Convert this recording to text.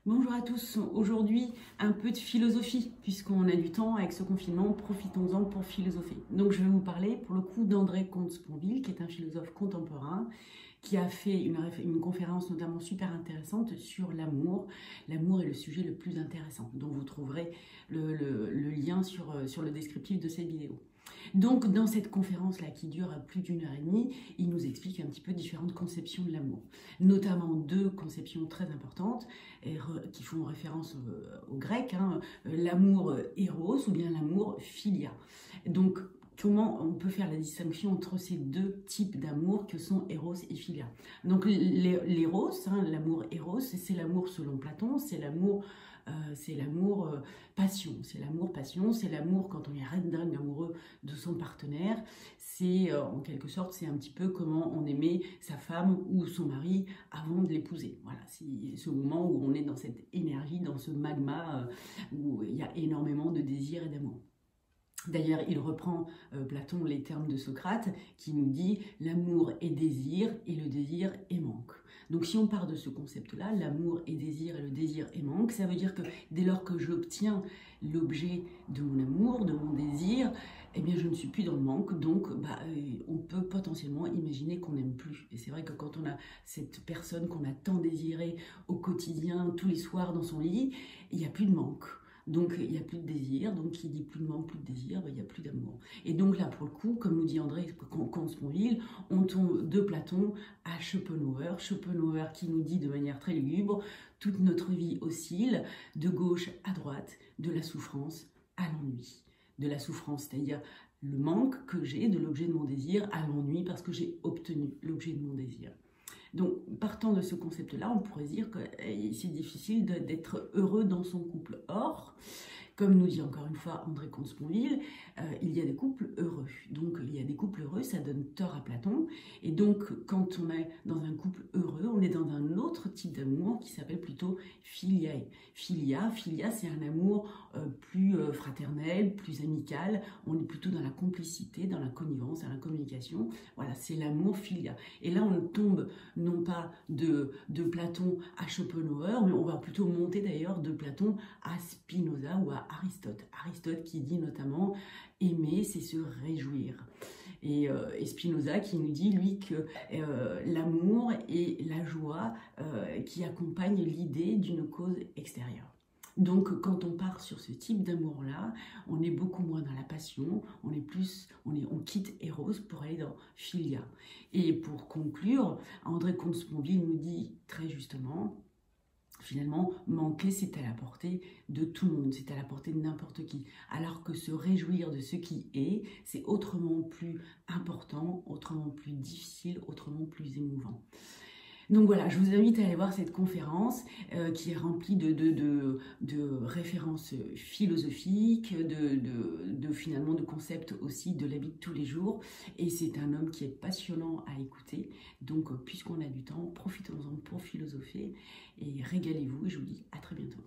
Bonjour à tous, aujourd'hui un peu de philosophie, puisqu'on a du temps avec ce confinement, profitons-en pour philosopher. Donc je vais vous parler pour le coup d'André Comte-Sponville, qui est un philosophe contemporain, qui a fait une conférence notamment super intéressante sur l'amour. L'amour est le sujet le plus intéressant, dont vous trouverez le lien sur le descriptif de cette vidéo. Donc dans cette conférence-là qui dure plus d'1 heure et demie, il nous explique un petit peu différentes conceptions de l'amour, notamment deux conceptions très importantes qui font référence au grec, l'amour éros ou bien l'amour philia. Donc comment on peut faire la distinction entre ces deux types d'amour que sont Eros et Philia. Donc l'éros, l'amour Eros, c'est l'amour selon Platon, c'est l'amour passion, c'est l'amour passion, c'est l'amour quand on est dingue amoureux de son partenaire. C'est en quelque sorte, c'est un petit peu comment on aimait sa femme ou son mari avant de l'épouser. Voilà, c'est ce moment où on est dans cette énergie, dans ce magma où il y a énormément de désir et d'amour. D'ailleurs, il reprend Platon les termes de Socrate qui nous dit « l'amour est désir et le désir est manque ». Donc si on part de ce concept-là, l'amour est désir et le désir est manque, ça veut dire que dès lors que j'obtiens l'objet de mon amour, de mon désir, eh bien je ne suis plus dans le manque, donc on peut potentiellement imaginer qu'on n'aime plus. Et c'est vrai que quand on a cette personne qu'on a tant désirée au quotidien, tous les soirs dans son lit, il n'y a plus de manque. Donc il n'y a plus de désir, donc qui dit plus de manque, plus de désir, il n'y a plus d'amour. Et donc là, pour le coup, comme nous dit André Comte-Sponville, on tombe de Platon à Schopenhauer. Schopenhauer qui nous dit de manière très lugubre, toute notre vie oscille de gauche à droite, de la souffrance à l'ennui. De la souffrance, c'est-à-dire le manque que j'ai de l'objet de mon désir, à l'ennui parce que j'ai obtenu l'objet de mon désir. Donc, partant de ce concept-là, on pourrait dire que c'est difficile d'être heureux dans son couple. Or, comme nous dit encore une fois André Comte-Sponville, il y a des couples heureux. Donc, il y a des couples heureux, ça donne tort à Platon. Et donc, quand on est dans un couple heureux, on est dans un autre type d'amour qui s'appelle plutôt filiae. Filia, c'est un amour plus fraternel, plus amical. On est plutôt dans la complicité, dans la connivence, dans la communication. Voilà, c'est l'amour filia. Et là, on tombe non pas de Platon à Schopenhauer, mais on va plutôt monter d'ailleurs de Platon à Spinoza ou à Aristote. Aristote qui dit notamment « aimer, c'est se réjouir ». Et Spinoza qui nous dit, lui, que l'amour est la joie qui accompagne l'idée d'une cause extérieure. Donc, quand on part sur ce type d'amour-là, on est beaucoup moins dans la passion, on quitte Eros pour aller dans Philia. Et pour conclure, André Comte-Sponville nous dit très justement, finalement, manquer, c'est à la portée de tout le monde, c'est à la portée de n'importe qui. Alors que se réjouir de ce qui est, c'est autrement plus important, autrement plus difficile, autrement plus émouvant. Donc voilà, je vous invite à aller voir cette conférence qui est remplie de références philosophiques, finalement de concepts aussi de la vie de tous les jours. Et c'est un homme qui est passionnant à écouter. Donc puisqu'on a du temps, profitons-en pour philosopher et régalez-vous. Et je vous dis à très bientôt.